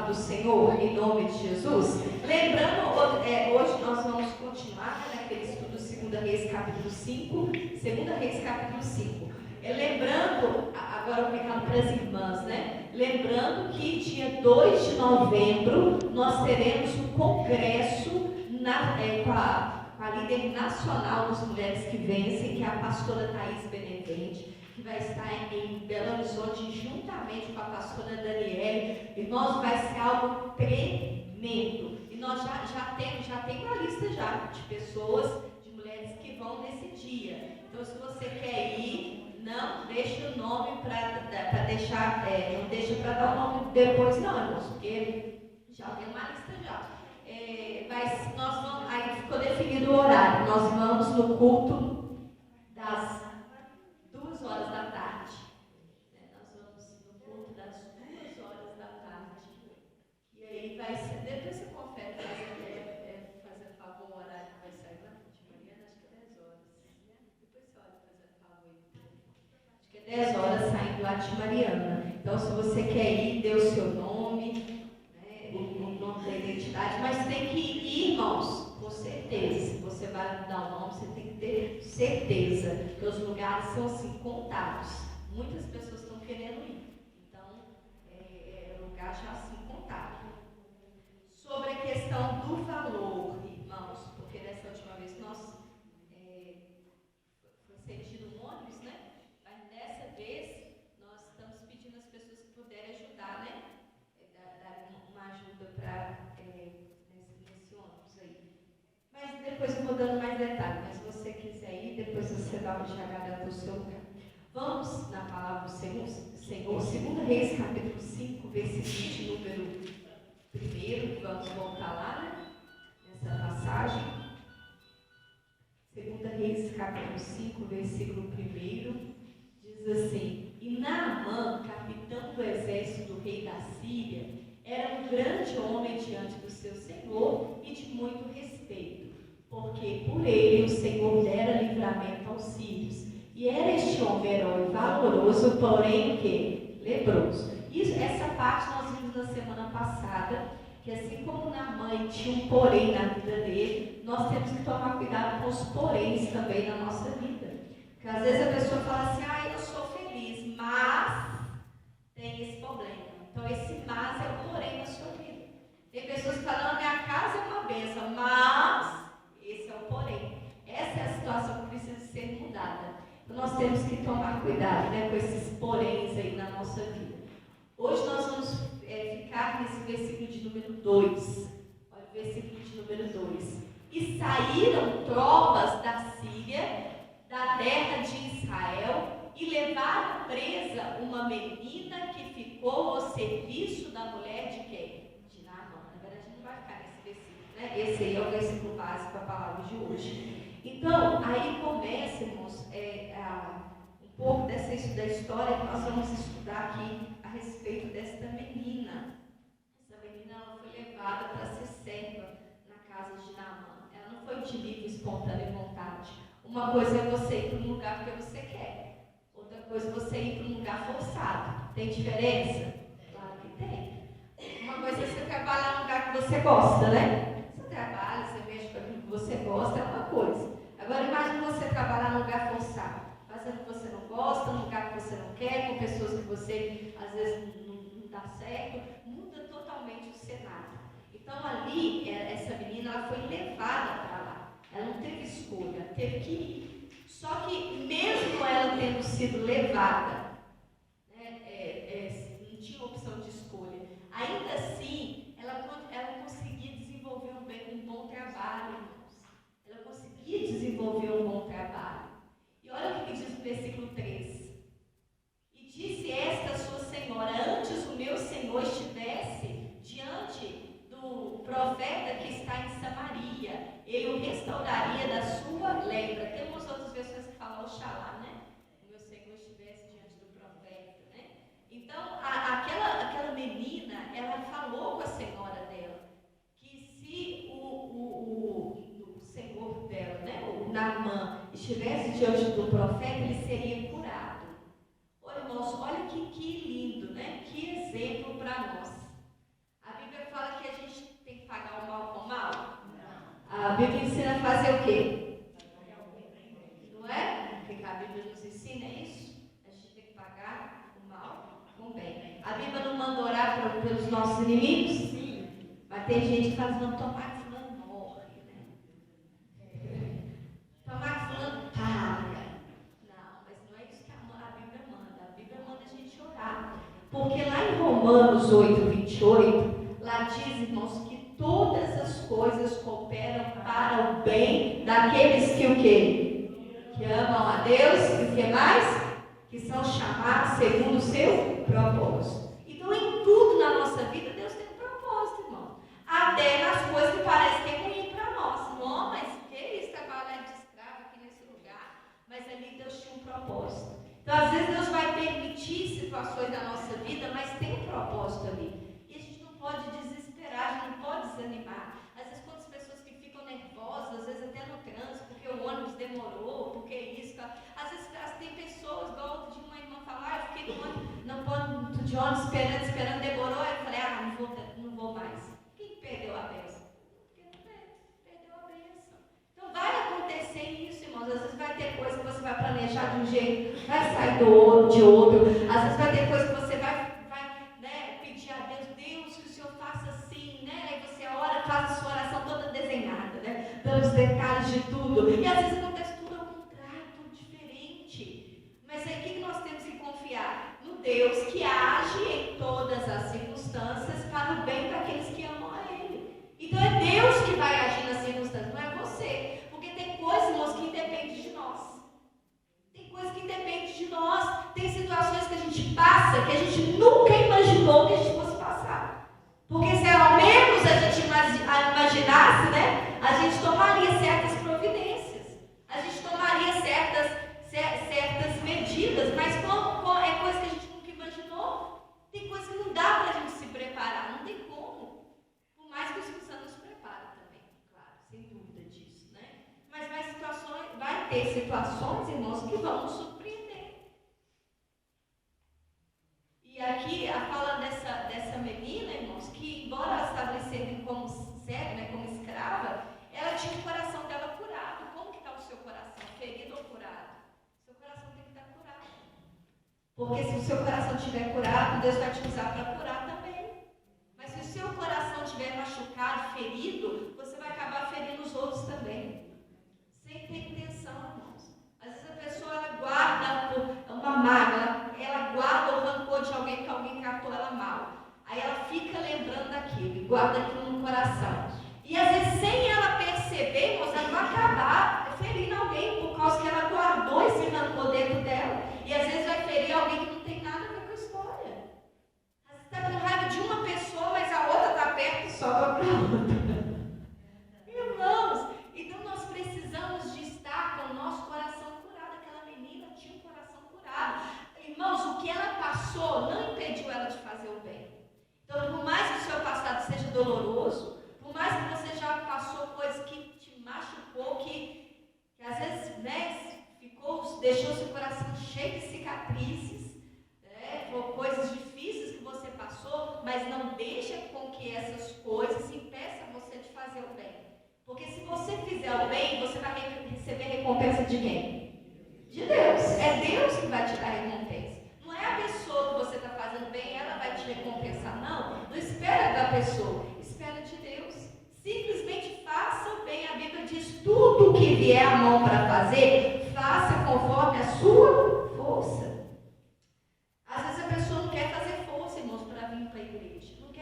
palavra do Senhor, em nome de Jesus. Lembrando, hoje nós vamos continuar naquele estudo 2 Reis capítulo 5, 2 Reis capítulo 5. Lembrando, agora eu vou pegar para as irmãs, né? Lembrando que dia 2 de novembro nós teremos um congresso com a líder nacional das Mulheres que Vencem, que é a pastora Thaís Benevente, que vai estar em Belo Horizonte juntamente com a pastora Daniele. Irmãos, vai ser algo tremendo. E nós já tem uma lista já de pessoas, de mulheres que vão nesse dia. Então, se você quer ir, não deixe o nome para deixar, não deixa para dar o nome depois não, irmãos, porque já tem uma lista já. Aí ficou definido o horário. Nós vamos no culto das 2 horas da tarde. Nós vamos no culto das 2 horas da tarde. E aí vai ser, depois você confere, fazer favor, o horário que vai sair lá de manhã, acho que é 10 horas. Depois você olha fazendo favor aí. Acho que é 10 horas saindo lá de Mariana. Então, se você quer ir, dê o seu nome, o nome da identidade, mas tem que ir, irmãos, com certeza. Se você vai dar o nome, você tem que ter certeza, que os lugares são assim, contados. Muitas pessoas estão querendo ir, então, é lugar já assim, contado. Sobre a questão do valor, irmãos, porque dessa última vez nós foi cedido um ônibus, né? Mas dessa vez nós estamos pedindo às pessoas que puderem ajudar, né? Dar uma ajuda para nesse ônibus aí. Mas depois eu vou dando mais detalhes. Mas se você quiser ir, depois você dá uma chegada do seu lugar. Vamos na palavra do Senhor, 2 Reis capítulo 5, versículo de número 1, vamos voltar lá, né? Nessa passagem. 2 Reis capítulo 5, versículo 1, diz assim: E Naamã, capitão do exército do rei da Síria, era um grande homem diante do seu senhor e de muito respeito, porque por ele o Senhor dera livramento aos sírios. E era este homem herói valoroso, porém o quê? Leproso. Essa parte nós vimos na semana passada, que assim como Naamã tinha um porém na vida dele, nós temos que tomar cuidado com os poréns também na nossa vida. Porque às vezes a pessoa fala assim, eu sou feliz, mas tem esse problema. Então esse mas é o porém na sua vida. Tem pessoas que falam, minha casa é uma bênção, mas esse é o porém. Essa é a situação que precisa ser mudada. Então nós temos que tomar cuidado, né, com esses poréns aí na nossa vida. Hoje nós vamos ficar nesse versículo de número 2. Olha o versículo de número 2. E saíram tropas da Síria, da terra de Israel, e levaram presa uma menina que ficou ao serviço da mulher de quem? De Naamã. Na verdade, não vai ficar nesse versículo, né? Esse aí é o versículo básico para a palavra de hoje. Então, aí começa, irmãos, um pouco da história que nós vamos estudar aqui a respeito desta menina. Essa menina ela foi levada para ser serva na casa de Naamã. Ela não foi de livre, espontânea vontade. Uma coisa é você ir para um lugar porque você quer. Outra coisa é você ir para um lugar forçado. Tem diferença? Claro que tem. Uma coisa é você trabalhar num lugar que você gosta, né? Você trabalha, você mexe com aquilo que você gosta, é uma coisa. Agora imagine você trabalhar num lugar forçado, fazendo o que você não gosta, num lugar que você não quer, com pessoas que você às vezes não dá certo, muda totalmente o cenário. Então ali, essa menina ela foi levada para lá. Ela não teve escolha, teve que ir. Só que mesmo ela tendo sido levada, não tinha opção de escolha, ainda assim ela conseguia desenvolver um bom trabalho, irmãos. Ela conseguia desenvolver um bom trabalho. E olha o que diz no versículo 3. E disse esta sua senhora, antes o meu senhor estivesse diante do profeta que está em Samaria, ele o restauraria da sua lepra. Temos outras versões que falam Oxalá, né? O meu senhor estivesse diante do profeta, né? Então, aquela menina, ela falou com a senhora dela, que se o senhor dela, né, o Naamã, estivesse diante do profeta, ele seria curado. Olha, irmãos, olha que lindo, né? Que exemplo para nós. A quê? Não é? Porque a Bíblia nos ensina isso. A gente tem que pagar o mal com o bem. A Bíblia não manda orar pelos nossos inimigos? Sim. Mas tem gente que fala, não, tomar que fulano morre, né? Tomar que fulano paga. Não, mas não é isso que a Bíblia manda. A Bíblia manda a gente orar. Porque lá em Romanos 8:28, lá diz, irmãos, que todas as coisas cooperam para o bem daqueles que o quê? Que amam a Deus e o que mais? Que são chamados segundo o seu propósito. Então, em tudo na nossa vida, Deus tem um propósito, irmão. Até nas coisas que parecem que é ruim para nós. Não, mas que isso, trabalhar de escravo aqui nesse lugar? Mas ali Deus tinha um propósito. Então, às vezes, Deus vai permitir situações da nossa vida, mas tem um propósito ali. E a gente não pode desesperar, a gente não pode desanimar. Às vezes, quando as pessoas que ficam nervosas, às vezes até no trânsito, porque o ônibus demorou, porque isso, às vezes tem pessoas, igual outro dia uma irmã falou, eu fiquei no ponto de ônibus esperando, demorou, aí eu falei, não vou mais. Quem perdeu a bênção? Perdeu a bênção. Então vai acontecer isso, irmãos. Às vezes vai ter coisa que você vai planejar de um jeito, vai sair de outro. Às vezes vai ter coisa que você vai né, pedir a Deus, que o Senhor faça assim, né? Aí você ora, faz a sua oração toda desenhada, né? Pelos detalhes de tudo. E às vezes acontece tudo ao contrário, tudo diferente. Mas aí o que nós temos que confiar? No Deus que age em todas as circunstâncias para o bem daqueles que amam a Ele. Então é Deus que vai agir nas circunstâncias, não é você. Porque tem coisas, irmãos, que independem de nós. Tem coisas que independem de nós. Tem situações que a gente passa que a gente nunca imaginou que a gente fosse passar. Porque se ao menos a gente imaginasse, né, a gente tomaria certas providências. A gente tomaria certas medidas. Mas como é coisa que a gente nunca imaginou, tem coisas que não dá para a gente se preparar. Não tem como. Por mais que o Espírito Santo nos prepara também, claro, sem dúvida disso, né? Mas vai ter situações, irmãos, que vão nos surpreender. E aqui, a fala dessa menina, irmãos, que embora ela estava servindo como serva, né, como escrava, ela tinha o coração dela curado. Como que está o seu coração? Ferido ou curado? Seu coração tem que estar curado. Porque se o seu coração estiver curado, Deus vai te usar para curar também. Mas se o seu coração estiver machucado, ferido, você vai acabar ferindo os outros também. Sem ter intenção, irmãos. Às vezes a pessoa ela guarda uma mágoa, ela guarda o rancor de alguém que alguém tratou ela mal. Aí ela fica lembrando daquilo, e guarda aquilo no coração. E às vezes, sem ela perceber, irmãos, ela vai acabar ferindo alguém por causa que ela guardou esse rancor dentro dela. E às vezes vai ferir alguém que não tem nada a ver com a história. Às vezes está com raiva de uma pessoa, mas a outra está perto e sobra para a outra. Irmãos, então nós precisamos de estar com o nosso coração curado. Aquela menina tinha um coração curado. Irmãos, o que ela passou não impediu ela de fazer o bem. Então, por mais que o seu passado seja doloroso, por mais que você já passou coisas que te machucou, que às vezes, né, deixou seu coração cheio de cicatrizes, né, por coisas difíceis que você passou, mas não deixa com que essas coisas impeçam você de fazer o bem. Porque se você fizer o bem, você vai receber recompensa de quem? De Deus. É Deus que vai te dar recompensa. Não é a pessoa que você está fazendo bem, ela vai te recompensar. Não espera da pessoa, espera de Deus. Simplesmente faça o bem. A Bíblia diz, tudo que vier à mão para fazer, faça conforme a sua força. Às vezes a pessoa não quer fazer força, irmãos, para vir para a igreja. Não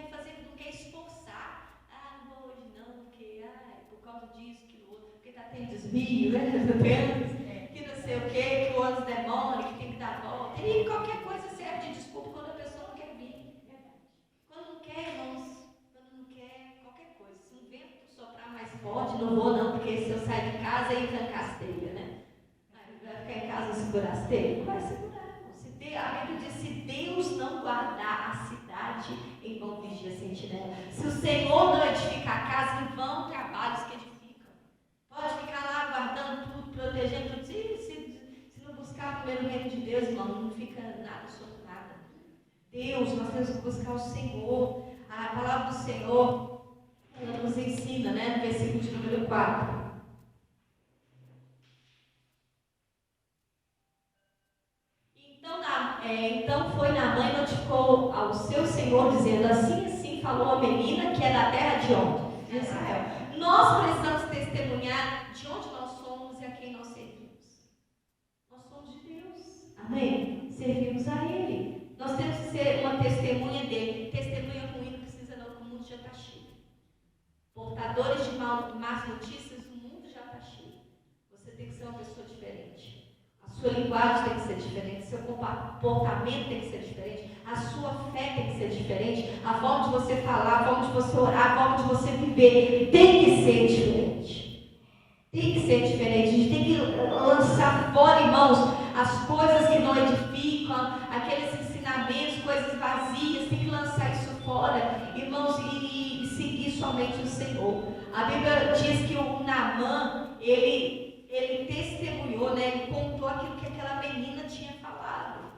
quer esforçar. Não vou hoje não, porque por causa disso, que o outro, porque está tendo desvio, né? Que não sei o quê, que o ônibus demora, que tem que dar volta. E qualquer coisa serve de desculpa quando a pessoa não quer vir. Quando não quer, irmãos, quando não quer, qualquer coisa. Se um vento soprar mais forte, não vou não, porque se eu sair de casa e trancar as telhas, né? Vai ficar em casa e segurar as telhas? Não vai segurar. A Bíblia diz, se Deus não guardar a cidade, em vão vigia a sentinela. Se o Senhor não edificar a casa, em vão trabalhos que edificam. Pode ficar lá guardando tudo, protegendo tudo. Se não buscar primeiro o reino de Deus, irmão, não fica nada sobre nada. Deus, nós temos que buscar o Senhor. A palavra do Senhor, ela nos ensina, né, no versículo de número 4. foi Naamã e notificou ao seu senhor, dizendo: assim, assim falou a menina que é da terra de onde? De Israel. Nós precisamos testemunhar de onde nós somos e a quem nós servimos. Nós somos de Deus. Amém? Servimos a Ele. Nós temos que ser uma testemunha dele. Testemunha ruim não precisa não, porque o mundo já está cheio. Portadores de más notícias, o mundo já está cheio. Você tem que ser uma pessoa diferente. A sua linguagem tem que ser diferente, seu comportamento tem que ser diferente, a sua fé tem que ser diferente, a forma de você falar, a forma de você orar, a forma de você viver tem que ser diferente. Tem que ser diferente. A gente tem que lançar fora, irmãos, as coisas que não edificam, aqueles ensinamentos, coisas vazias, tem que lançar isso fora, irmãos, e seguir somente o Senhor. A Bíblia diz que o Naamã, ele testemunhou, né? Ele contou aquilo que aquela menina tinha falado.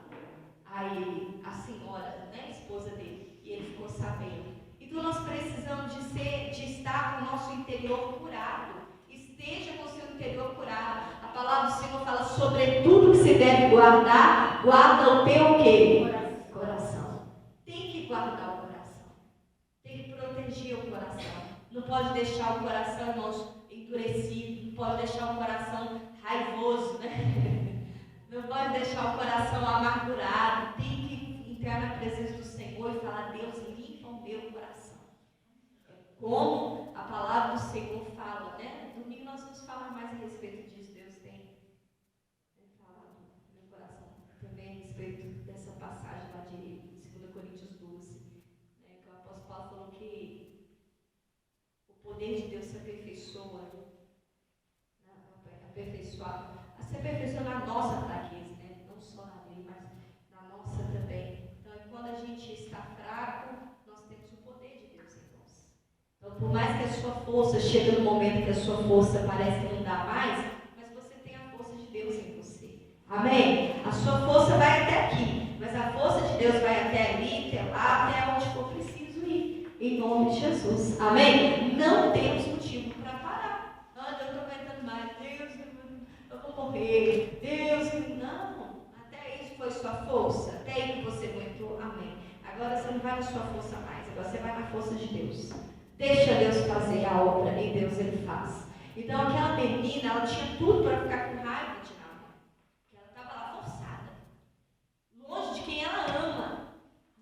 Aí a senhora, né, a esposa dele, e ele ficou sabendo. Então nós precisamos de estar com o nosso interior curado. Esteja com o seu interior curado. A palavra do Senhor fala sobre tudo que se deve guardar. Guarda o teu quê? Coração. Tem que guardar o coração. Tem que proteger o coração. Não pode deixar o coração, irmãos, endurecido, não pode deixar o coração raivoso, né? Não pode deixar o coração amargurado. Tem que entrar na presença do Senhor e falar: Deus, limpa o meu coração. É como a palavra do Senhor fala, né? Domingo nós vamos falar mais a respeito disso. Deus tem falado no meu coração também a respeito dessa passagem lá de 2 Coríntios 12, né? Que o apóstolo Paulo falou que o poder de Deus se aperfeiçoa, se aperfeiçoa na nossa fraqueza, né? Não só na dele, mas na nossa também. Então, quando a gente está fraco, nós temos o poder de Deus em nós. Então, por mais que a sua força chegue no momento que a sua força parece que não dá mais, mas você tem a força de Deus em você. Amém? A sua força vai até aqui, mas a força de Deus vai até ali, até lá, até onde for preciso ir. Em nome de Jesus. Amém? Não temos motivo para parar. Eu estou aguentando mais. Deus, eu vou morrer. Deus, não. Até isso foi sua força. Até aí que você aguentou. Amém. Agora você não vai na sua força mais. Agora você vai na força de Deus. Deixa Deus fazer a obra e Deus ele faz. Então aquela menina, ela tinha tudo para ficar com raiva de Naamã. Porque ela estava lá forçada. Longe de quem ela ama.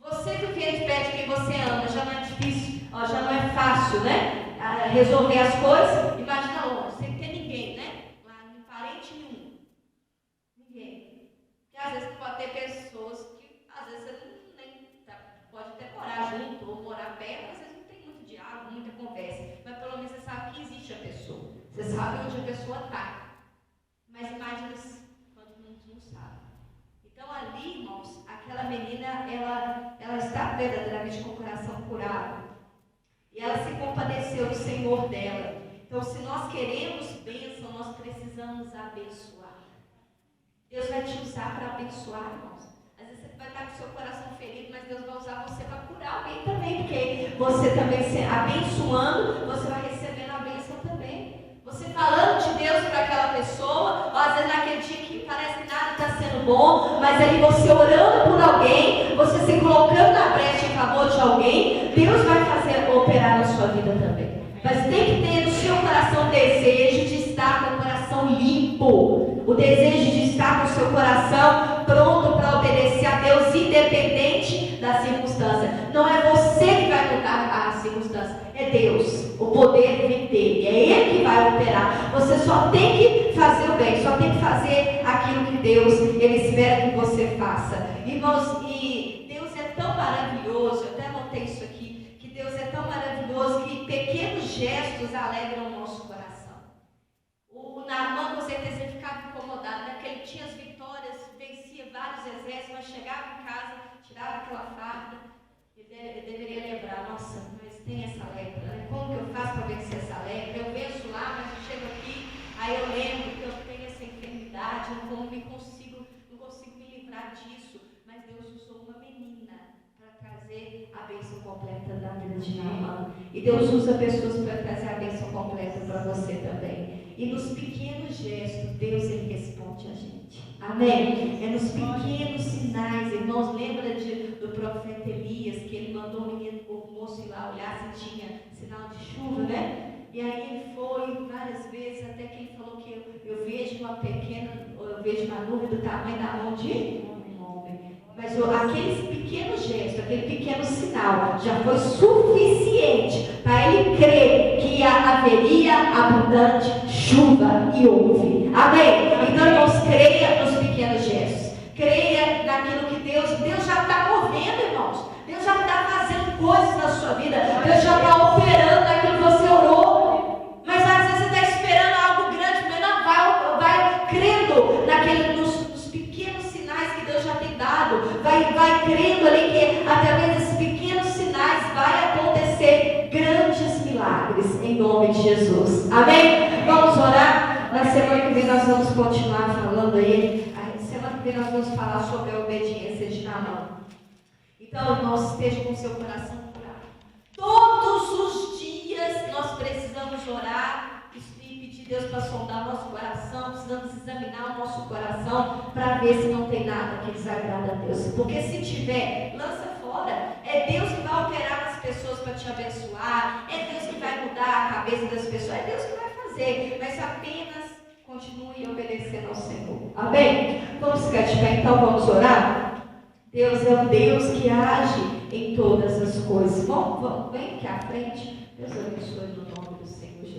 Você viver de perto de quem você ama já não é difícil, já não é fácil, né? Resolver as coisas. Imagina longe, sem ter ninguém, né? Lá, parente nenhum. Ninguém. Porque às vezes pode ter pessoas que às vezes você nem pode até morar junto ou morar perto, às vezes não tem muito diálogo, muita conversa. Mas pelo menos você sabe que existe a pessoa. Você sabe onde a pessoa está. Mas imagina quando não sabe. Então ali, irmãos, aquela menina, ela está verdadeiramente com o coração curado. E ela se compadeceu do Senhor dela. Então, se nós queremos bênção, nós precisamos abençoar. Deus vai te usar para abençoar, irmãos. Às vezes você vai estar com o seu coração ferido, mas Deus vai usar você para curar alguém também. Porque você também, se abençoando, você vai recebendo a bênção também. Você falando de Deus para aquela pessoa, ou às vezes naquele dia que parece que nada está sendo bom, mas ali você orando por alguém, você se colocando na brecha em favor de alguém, Deus vai fazer operar na sua vida também. Mas tem que ter no seu coração o desejo de estar com o coração limpo, o desejo de estar com o seu coração pronto para obedecer a Deus, independente da circunstância. Não é você que vai mudar a circunstância, é Deus. O poder vem dele, é Ele que vai operar. Você só tem que fazer o bem, só tem que fazer aquilo que Deus Ele espera que você faça. Irmãos, e Deus é tão maravilhoso, eu até anotei isso aqui, que Deus é tão maravilhoso que pequenos gestos alegram o nosso coração. O Naamã, com certeza, ele ficava incomodado, né? Porque ele tinha as vitórias, vencia vários exércitos, mas chegava em casa, tirava aquela farda, ele deveria lembrar: nossa, mas tem essa lepra, né? Como que eu faço para vencer essa lepra? Eu venço lá, mas eu chego aqui, aí eu lembro que eu tenho essa enfermidade, eu não consigo me livrar disso. Mas Deus usou uma menina para trazer a bênção completa da vida de Naamã. E Deus usa pessoas para trazer a bênção completa para você também. E nos pequenos gestos, Deus ele responde a gente. Amém? É nos pequenos sinais, irmãos. Lembra do profeta Elias, que ele mandou o moço ir lá olhar se tinha sinal de chuva, né? E aí ele foi várias vezes, até que ele falou que eu vejo eu vejo uma nuvem do tamanho da mão de um homem. Mas aquele pequeno gesto, aquele pequeno sinal, já foi suficiente para ele crer que haveria abundante chuva, e houve. Amém? Então, irmãos, creia nos pequenos gestos. Creia naquilo que Deus já está movendo, irmãos. Deus já está fazendo coisas na sua vida. Deus já está operando naquilo que você orou. Mas às vezes você está esperando algo grande, mas não vai crendo nos pequenos sinais que Deus já tem dado. Vai crendo ali que através desses pequenos sinais vai acontecer grandes milagres em nome de Jesus. Amém? Vamos orar. Na semana que vem nós vamos continuar falando aí. Semana que vem nós vamos falar sobre a obediência de Naamã. Então, irmãos, esteja com o seu coração curado. Todos os dias nós precisamos orar e pedir Deus para sondar o nosso coração. Precisamos examinar o nosso coração para ver se não tem nada que desagrada a Deus. Porque se tiver, lança fora. É Deus que vai operar nas pessoas para te abençoar. É Deus que vai mudar a cabeça das pessoas. É Deus que vai fazer. Mas apenas continue obedecendo ao Senhor. Amém? Vamos ficar de pé, então vamos orar? Deus é um Deus que age em todas as coisas. Vem aqui à frente. Deus abençoe no nome do Senhor Jesus.